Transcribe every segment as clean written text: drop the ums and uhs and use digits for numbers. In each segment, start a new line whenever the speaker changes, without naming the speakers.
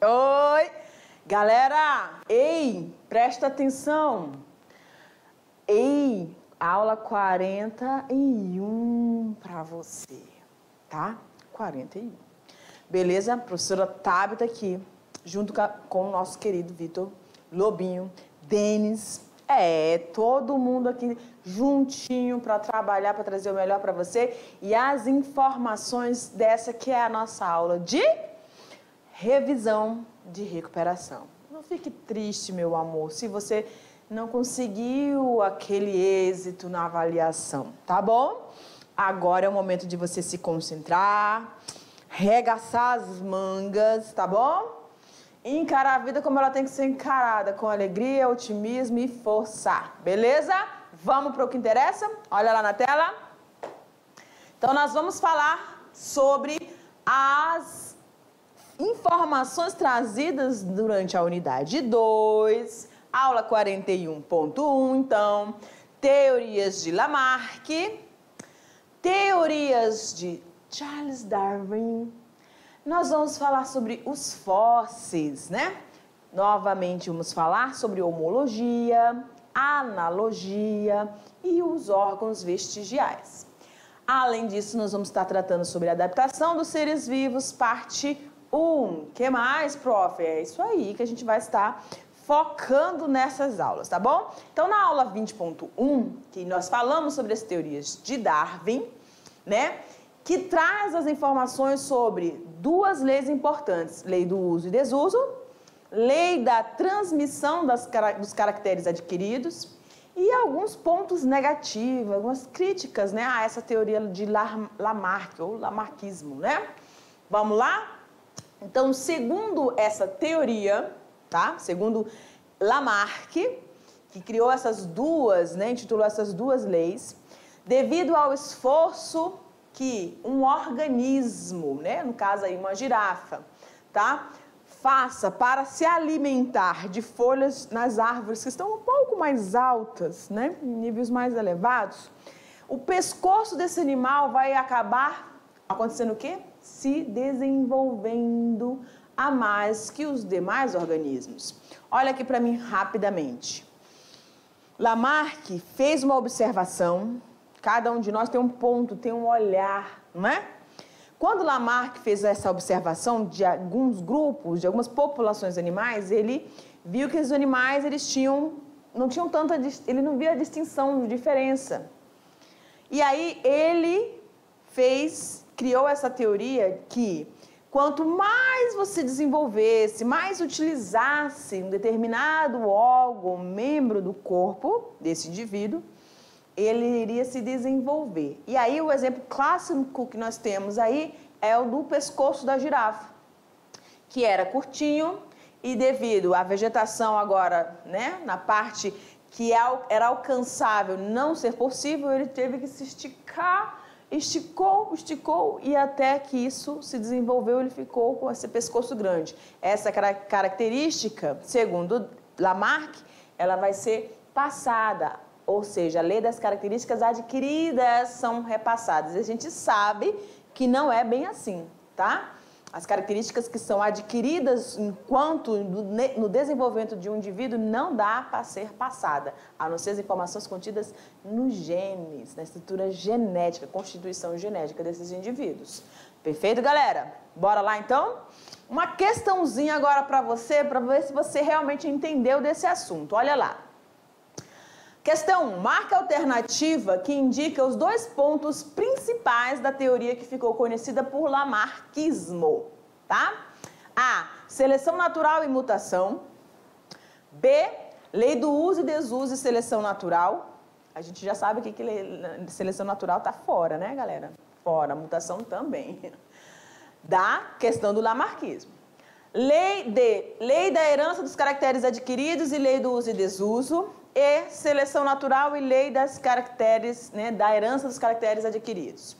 Oi! Galera, ei, presta atenção. Ei, aula 41 para você, tá? 41. Beleza? Professora Tabita aqui, junto com o nosso querido Vitor Lobinho, Denis. Todo mundo aqui juntinho para trabalhar, para trazer o melhor para você. E as informações dessa que é a nossa aula de revisão de recuperação. Não fique triste, meu amor, se você não conseguiu aquele êxito na avaliação, tá bom? Agora é o momento de você se concentrar, regaçar as mangas, tá bom? E encarar a vida como ela tem que ser encarada, com alegria, otimismo e força, beleza? Vamos para o que interessa? Olha lá na tela. Então, nós vamos falar sobre as informações trazidas durante a unidade 2, aula 41.1, então, teorias de Lamarck, teorias de Charles Darwin. Nós vamos falar sobre os fósseis, né? Novamente, vamos falar sobre homologia, analogia e os órgãos vestigiais. Além disso, nós vamos estar tratando sobre a adaptação dos seres vivos, parte 1. Que mais, prof? É isso aí que a gente vai estar focando nessas aulas, tá bom? Então, na aula 20.1, que nós falamos sobre as teorias de Darwin, né? Que traz as informações sobre duas leis importantes, lei do uso e desuso, lei da transmissão dos caracteres adquiridos e alguns pontos negativos, algumas críticas, né, a essa teoria de Lamarck, ou lamarckismo, né? Vamos lá? Então, segundo essa teoria, tá? Segundo Lamarck, que criou essas duas, né, intitulou essas duas leis, devido ao esforço que um organismo, né, no caso aí uma girafa, tá, faça para se alimentar de folhas nas árvores que estão um pouco mais altas, né, em níveis mais elevados, o pescoço desse animal vai acabar acontecendo o quê? Se desenvolvendo a mais que os demais organismos. Olha aqui para mim rapidamente. Lamarck fez uma observação. Cada um de nós tem um ponto, tem um olhar, não é? Quando Lamarck fez essa observação de alguns grupos, de algumas populações de animais, ele viu que os animais não tinham tanta, ele não via a distinção, diferença. E aí ele criou essa teoria que quanto mais você desenvolvesse, mais utilizasse um determinado órgão, membro do corpo desse indivíduo, ele iria se desenvolver. E aí o exemplo clássico que nós temos aí é o do pescoço da girafa, que era curtinho e devido à vegetação agora, né, na parte que era alcançável não ser possível, ele teve que se esticar, esticou e até que isso se desenvolveu, ele ficou com esse pescoço grande. Essa característica, segundo Lamarck, ela vai ser passada. Ou seja, a lei das características adquiridas são repassadas. E a gente sabe que não é bem assim, tá? As características que são adquiridas enquanto no desenvolvimento de um indivíduo não dá para ser passada, a não ser as informações contidas nos genes, na estrutura genética, constituição genética desses indivíduos. Perfeito, galera? Bora lá, então? Uma questãozinha agora para ver se você realmente entendeu desse assunto. Olha lá. Questão 1. Marca a alternativa que indica os dois pontos principais da teoria que ficou conhecida por lamarckismo, tá? A. Seleção natural e mutação. B. Lei do uso e desuso e seleção natural. A gente já sabe que seleção natural tá fora, né, galera? Fora, mutação também. Da questão do lamarckismo. Lei da herança dos caracteres adquiridos e lei do uso e desuso. E seleção natural e lei das caracteres, né, da herança dos caracteres adquiridos.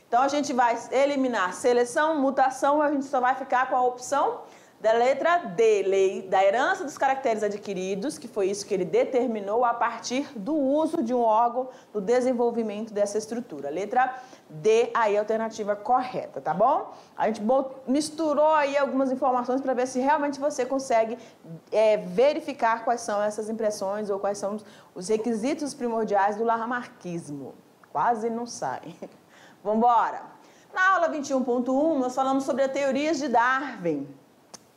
Então, a gente vai eliminar seleção, mutação, a gente só vai ficar com a opção Da letra D, lei da herança dos caracteres adquiridos, que foi isso que ele determinou a partir do uso de um órgão do desenvolvimento dessa estrutura. Letra D, aí a alternativa correta, tá bom? A gente misturou aí algumas informações para ver se realmente você consegue verificar quais são essas impressões ou quais são os requisitos primordiais do lamarckismo. Quase não sai. Vamos embora. Na aula 21.1, nós falamos sobre as teorias de Darwin,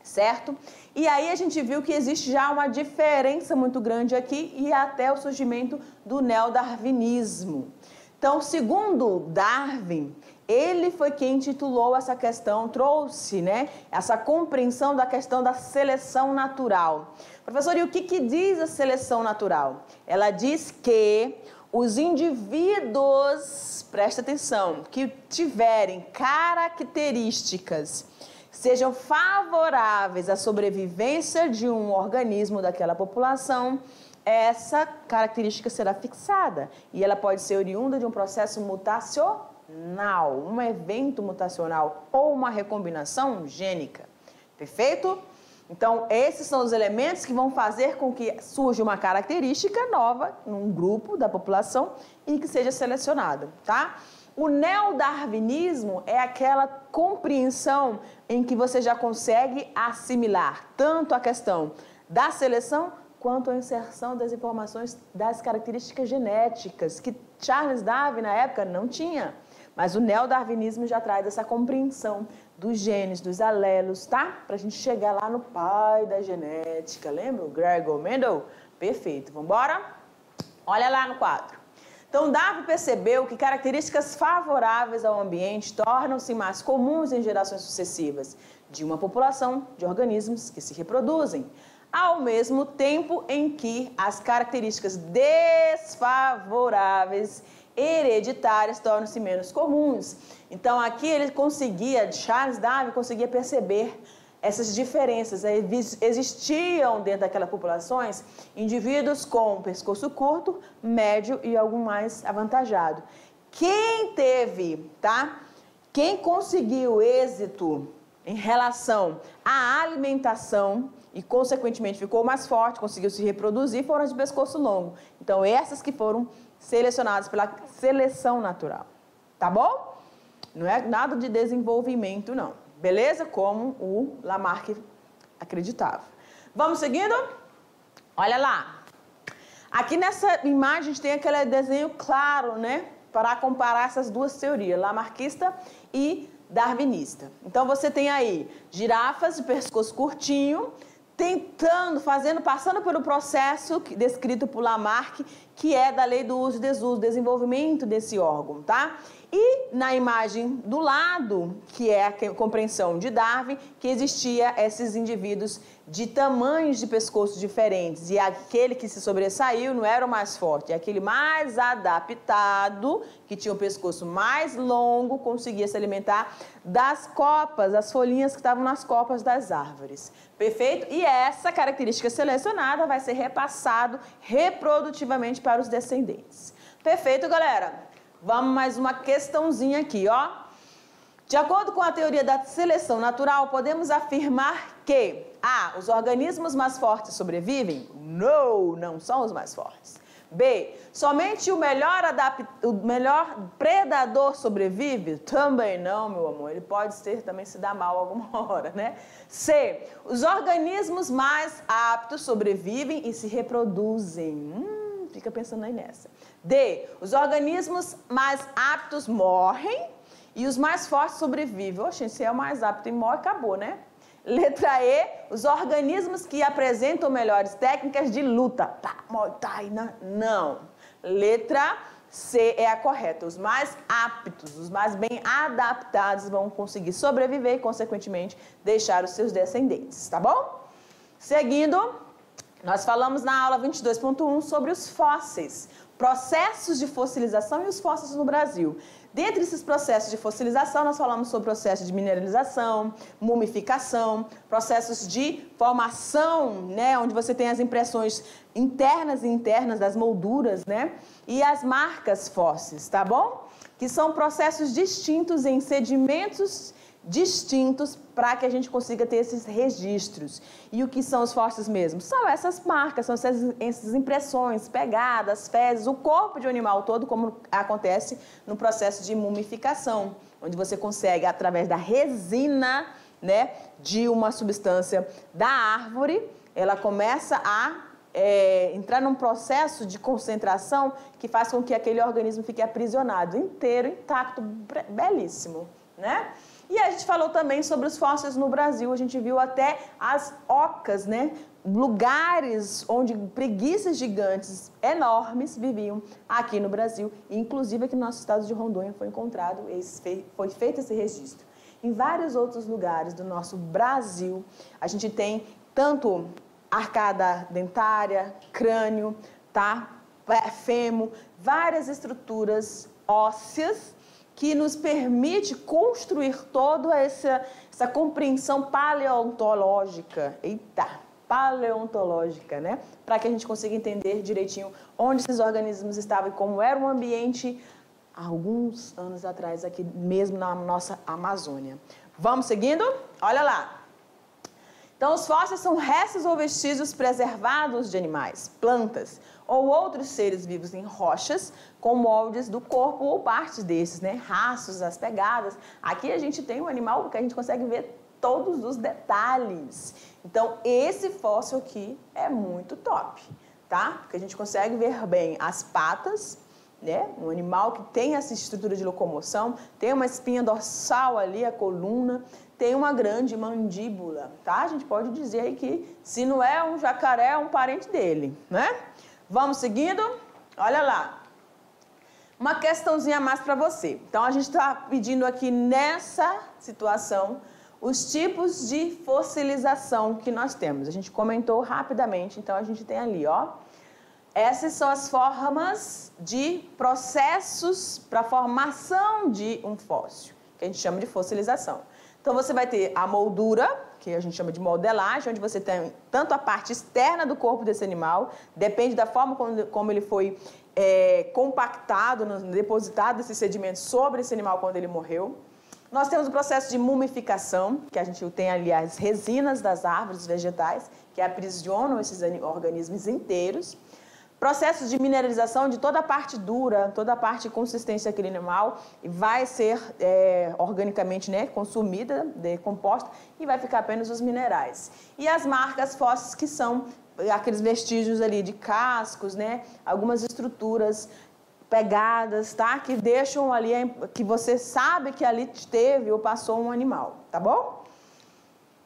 certo? E aí a gente viu que existe já uma diferença muito grande aqui e até o surgimento do neodarwinismo. Então, segundo Darwin, ele foi quem intitulou essa questão, trouxe, né, essa compreensão da questão da seleção natural. Professor, e o que diz a seleção natural? Ela diz que os indivíduos, presta atenção, que tiverem características sejam favoráveis à sobrevivência de um organismo daquela população, essa característica será fixada e ela pode ser oriunda de um processo mutacional, um evento mutacional ou uma recombinação gênica. Perfeito? Então, esses são os elementos que vão fazer com que surja uma característica nova num grupo da população e que seja selecionada, tá? O neodarwinismo é aquela compreensão em que você já consegue assimilar tanto a questão da seleção quanto a inserção das informações das características genéticas, que Charles Darwin, na época, não tinha. Mas o neodarwinismo já traz essa compreensão dos genes, dos alelos, tá? Para a gente chegar lá no pai da genética. Lembra o Gregor Mendel? Perfeito. Vamos embora? Olha lá no quadro. Então, Darwin percebeu que características favoráveis ao ambiente tornam-se mais comuns em gerações sucessivas de uma população de organismos que se reproduzem, ao mesmo tempo em que as características desfavoráveis hereditárias tornam-se menos comuns. Então, aqui ele conseguia, Charles Darwin conseguia perceber essas diferenças. Existiam dentro daquelas populações indivíduos com pescoço curto, médio e algum mais avantajado. Quem teve, tá? Quem conseguiu êxito em relação à alimentação e, consequentemente, ficou mais forte, conseguiu se reproduzir, foram as de pescoço longo. Então, essas que foram selecionadas pela seleção natural. Tá bom? Não é nada de desenvolvimento, não. Beleza? Como o Lamarck acreditava. Vamos seguindo? Olha lá. Aqui nessa imagem a gente tem aquele desenho claro, né? Para comparar essas duas teorias, lamarquista e darwinista. Então você tem aí girafas de pescoço curtinho, passando pelo processo descrito por Lamarck, que é da lei do uso e desuso, desenvolvimento desse órgão, tá? E na imagem do lado, que é a compreensão de Darwin, que existia esses indivíduos de tamanhos de pescoço diferentes. E aquele que se sobressaiu não era o mais forte, é aquele mais adaptado, que tinha o pescoço mais longo, conseguia se alimentar das copas, das folhinhas que estavam nas copas das árvores. Perfeito? E essa característica selecionada vai ser repassado reprodutivamente para os descendentes. Perfeito, galera? Vamos mais uma questãozinha aqui, ó. De acordo com a teoria da seleção natural, podemos afirmar que A. Os organismos mais fortes sobrevivem? Não são os mais fortes. B. Somente o melhor predador sobrevive? Também não, meu amor. Ele pode também se dar mal alguma hora, né? C. Os organismos mais aptos sobrevivem e se reproduzem. Fica pensando aí nessa. D. Os organismos mais aptos morrem e os mais fortes sobrevivem. Oxe, se é o mais apto e morre, acabou, né? Letra E. Os organismos que apresentam melhores técnicas de luta. Não. Letra C é a correta. Os mais aptos, os mais bem adaptados vão conseguir sobreviver e, consequentemente, deixar os seus descendentes, tá bom? Seguindo, nós falamos na aula 22.1 sobre os fósseis, processos de fossilização e os fósseis no Brasil. Dentre esses processos de fossilização, nós falamos sobre processos de mineralização, mumificação, processos de formação, né, onde você tem as impressões internas e internas das molduras, né, e as marcas fósseis, tá bom? Que são processos distintos em sedimentos distintos para que a gente consiga ter esses registros. E o que são os fósseis mesmo? São essas marcas, são essas impressões, pegadas, fezes, o corpo de um animal todo, como acontece no processo de mumificação, onde você consegue, através da resina, né, de uma substância da árvore, ela começa a entrar num processo de concentração que faz com que aquele organismo fique aprisionado, inteiro, intacto, belíssimo, né? E a gente falou também sobre os fósseis no Brasil, a gente viu até as ocas, né? Lugares onde preguiças gigantes enormes viviam aqui no Brasil, e inclusive aqui no nosso estado de Rondônia foi encontrado, foi feito esse registro. Em vários outros lugares do nosso Brasil, a gente tem tanto arcada dentária, crânio, tá? Fêmur, várias estruturas ósseas que nos permite construir toda essa compreensão paleontológica. Eita, paleontológica, né? Para que a gente consiga entender direitinho onde esses organismos estavam e como era o ambiente há alguns anos atrás, aqui mesmo na nossa Amazônia. Vamos seguindo? Olha lá. Então, os fósseis são restos ou vestígios preservados de animais, plantas ou outros seres vivos em rochas com moldes do corpo ou partes desses, né? Rastros, as pegadas. Aqui a gente tem um animal que a gente consegue ver todos os detalhes. Então, esse fóssil aqui é muito top, tá? Porque a gente consegue ver bem as patas, né? Um animal que tem essa estrutura de locomoção, tem uma espinha dorsal ali, a coluna, tem uma grande mandíbula, tá? A gente pode dizer aí que se não é um jacaré, é um parente dele, né? Vamos seguindo? Olha lá. Uma questãozinha a mais para você. Então, a gente está pedindo aqui nessa situação os tipos de fossilização que nós temos. A gente comentou rapidamente, então a gente tem ali, ó. Essas são as formas de processos para a formação de um fóssil, que a gente chama de fossilização. Então, você vai ter a moldura, que a gente chama de modelagem, onde você tem tanto a parte externa do corpo desse animal, depende da forma como ele foi compactado, depositado esses sedimentos sobre esse animal quando ele morreu. Nós temos o processo de mumificação, que a gente tem ali as resinas das árvores vegetais, que aprisionam esses organismos inteiros. Processo de mineralização de toda a parte dura, toda a parte de consistência daquele animal vai ser organicamente, né, consumida, decomposta, e vai ficar apenas os minerais. E as marcas fósseis, que são aqueles vestígios ali de cascos, né, algumas estruturas pegadas, tá, que deixam ali, que você sabe que ali teve ou passou um animal, tá bom?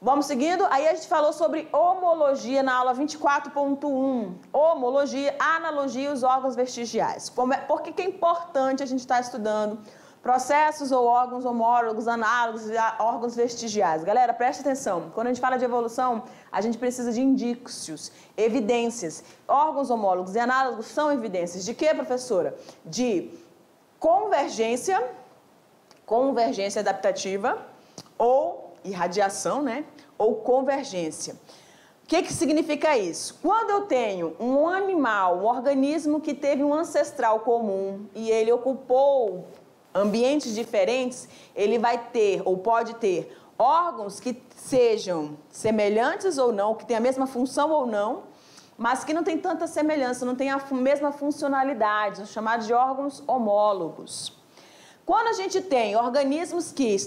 Vamos seguindo? Aí a gente falou sobre homologia na aula 24.1. Homologia, analogia e os órgãos vestigiais. Por que é importante a gente estar estudando processos ou órgãos homólogos, análogos e órgãos vestigiais? Galera, preste atenção. Quando a gente fala de evolução, a gente precisa de indícios, evidências. Órgãos homólogos e análogos são evidências de quê, professora? De convergência adaptativa ou irradiação, né? Ou convergência. O que significa isso? Quando eu tenho um animal, um organismo que teve um ancestral comum e ele ocupou ambientes diferentes, ele vai ter ou pode ter órgãos que sejam semelhantes ou não, que tenham a mesma função ou não, mas que não tem tanta semelhança, não tem a mesma funcionalidade, os chamados de órgãos homólogos. Quando a gente tem organismos que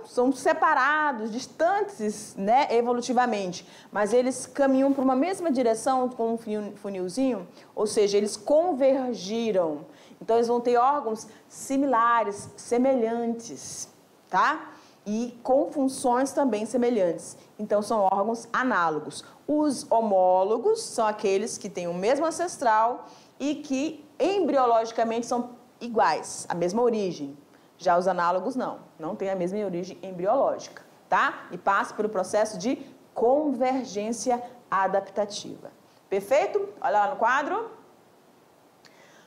são separados, distantes, né, evolutivamente, mas eles caminham para uma mesma direção com um funilzinho, ou seja, eles convergiram. Então, eles vão ter órgãos similares, semelhantes, tá? E com funções também semelhantes. Então, são órgãos análogos. Os homólogos são aqueles que têm o mesmo ancestral e que embriologicamente são iguais, a mesma origem. Já os análogos não têm a mesma origem embriológica, tá? E passa pelo processo de convergência adaptativa. Perfeito? Olha lá no quadro.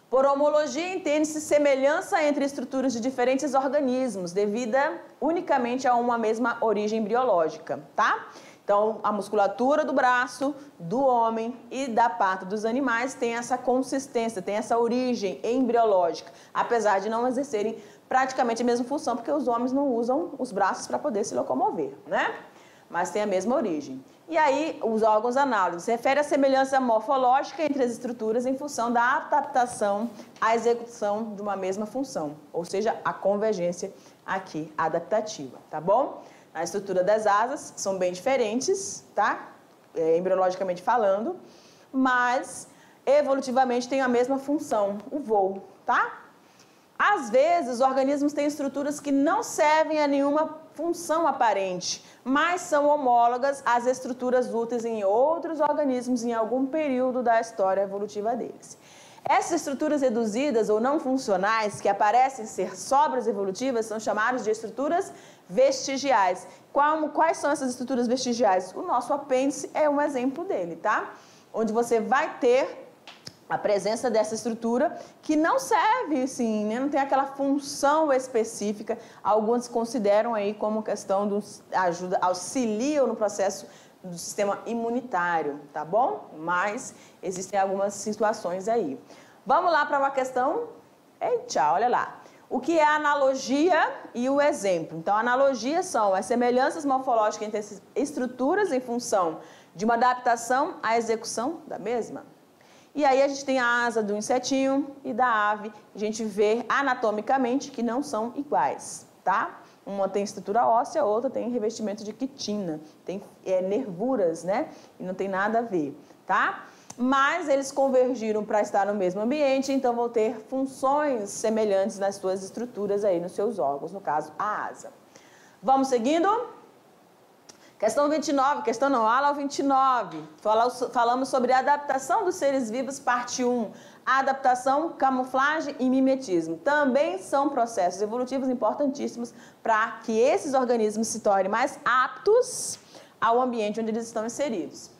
Por homologia, entende-se semelhança entre estruturas de diferentes organismos, devida unicamente a uma mesma origem embriológica, tá? Então, a musculatura do braço do homem e da pata dos animais tem essa consistência, tem essa origem embriológica, apesar de não exercerem praticamente a mesma função, porque os homens não usam os braços para poder se locomover, né? Mas tem a mesma origem. E aí, os órgãos análogos refere à semelhança morfológica entre as estruturas em função da adaptação à execução de uma mesma função, ou seja, a convergência aqui adaptativa, tá bom? Na estrutura das asas, são bem diferentes, tá? Embriologicamente falando, mas evolutivamente tem a mesma função, o voo, tá? Às vezes, os organismos têm estruturas que não servem a nenhuma função aparente, mas são homólogas às estruturas úteis em outros organismos em algum período da história evolutiva deles. Essas estruturas reduzidas ou não funcionais, que aparecem ser sobras evolutivas, são chamadas de estruturas vestigiais. Quais são essas estruturas vestigiais? O nosso apêndice é um exemplo dele, tá? Onde você vai ter a presença dessa estrutura que não serve, assim, né? Não tem aquela função específica. Alguns consideram aí como questão dos auxiliam no processo do sistema imunitário, tá bom? Mas existem algumas situações aí. Vamos lá para uma questão. Eita, olha lá. O que é a analogia e o exemplo? Então, analogia são as semelhanças morfológicas entre essas estruturas em função de uma adaptação à execução da mesma. E aí a gente tem a asa do insetinho e da ave, a gente vê anatomicamente que não são iguais, tá? Uma tem estrutura óssea, a outra tem revestimento de quitina, tem nervuras, né? E não tem nada a ver, tá? Mas eles convergiram para estar no mesmo ambiente, então vão ter funções semelhantes nas suas estruturas aí, nos seus órgãos, no caso, a asa. Vamos seguindo? Questão 29, aula 29. Falamos sobre a adaptação dos seres vivos, parte 1. Adaptação, camuflagem e mimetismo. Também são processos evolutivos importantíssimos para que esses organismos se tornem mais aptos ao ambiente onde eles estão inseridos.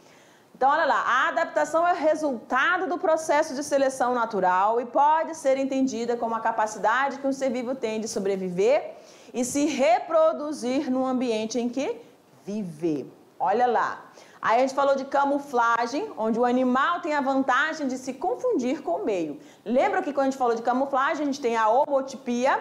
Então, olha lá, a adaptação é resultado do processo de seleção natural e pode ser entendida como a capacidade que um ser vivo tem de sobreviver e se reproduzir no ambiente em que viver. Olha lá. Aí a gente falou de camuflagem, onde o animal tem a vantagem de se confundir com o meio. Lembra que quando a gente falou de camuflagem, a gente tem a homotipia,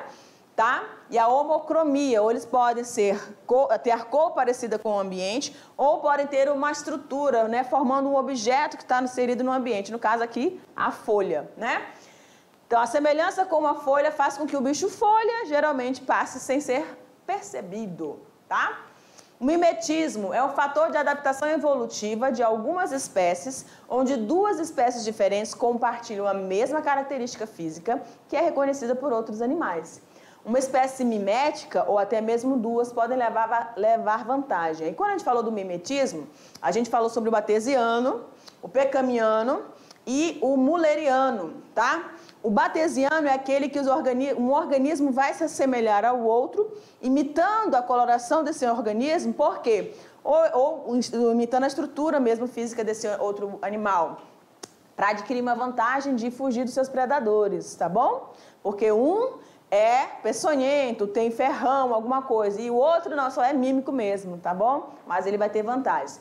tá? E a homocromia, ou eles podem ter a cor parecida com o ambiente, ou podem ter uma estrutura, né? Formando um objeto que está inserido no ambiente. No caso aqui, a folha, né? Então, a semelhança com uma folha faz com que o bicho folha geralmente passe sem ser percebido, tá? O mimetismo é um fator de adaptação evolutiva de algumas espécies, onde duas espécies diferentes compartilham a mesma característica física, que é reconhecida por outros animais. Uma espécie mimética, ou até mesmo duas, podem levar vantagem. E quando a gente falou do mimetismo, a gente falou sobre o batesiano, o pecamiano e o mulleriano, tá? O batesiano é aquele que um organismo vai se assemelhar ao outro, imitando a coloração desse organismo, por quê? Ou imitando a estrutura mesmo física desse outro animal, para adquirir uma vantagem de fugir dos seus predadores, tá bom? Porque um é peçonhento, tem ferrão, alguma coisa, e o outro não, só é mímico mesmo, tá bom? Mas ele vai ter vantagens.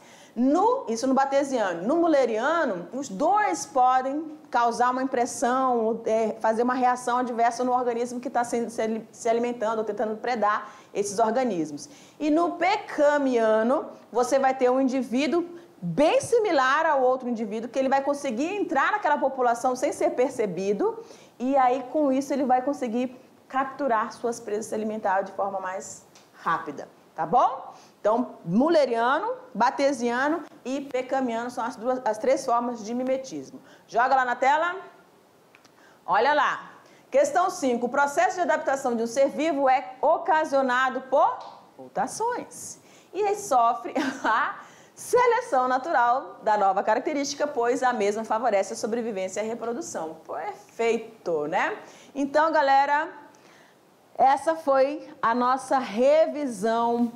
Isso no batesiano. No mulleriano, os dois podem causar uma impressão, fazer uma reação adversa no organismo que está se alimentando ou tentando predar esses organismos. E no pecamiano, você vai ter um indivíduo bem similar ao outro indivíduo, que ele vai conseguir entrar naquela população sem ser percebido, e aí com isso ele vai conseguir capturar suas presas e se alimentar de forma mais rápida, tá bom? Então, mulleriano, batesiano e pecamiano são as três formas de mimetismo. Joga lá na tela. Olha lá. Questão 5. O processo de adaptação de um ser vivo é ocasionado por mutações. E ele sofre a seleção natural da nova característica, pois a mesma favorece a sobrevivência e a reprodução. Perfeito, né? Então, galera, essa foi a nossa revisão,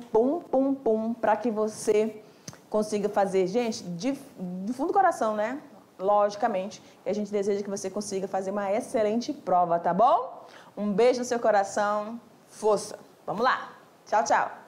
para que você consiga fazer, gente, do fundo do coração, né? Logicamente, e a gente deseja que você consiga fazer uma excelente prova, tá bom? Um beijo no seu coração, força! Vamos lá! Tchau, tchau!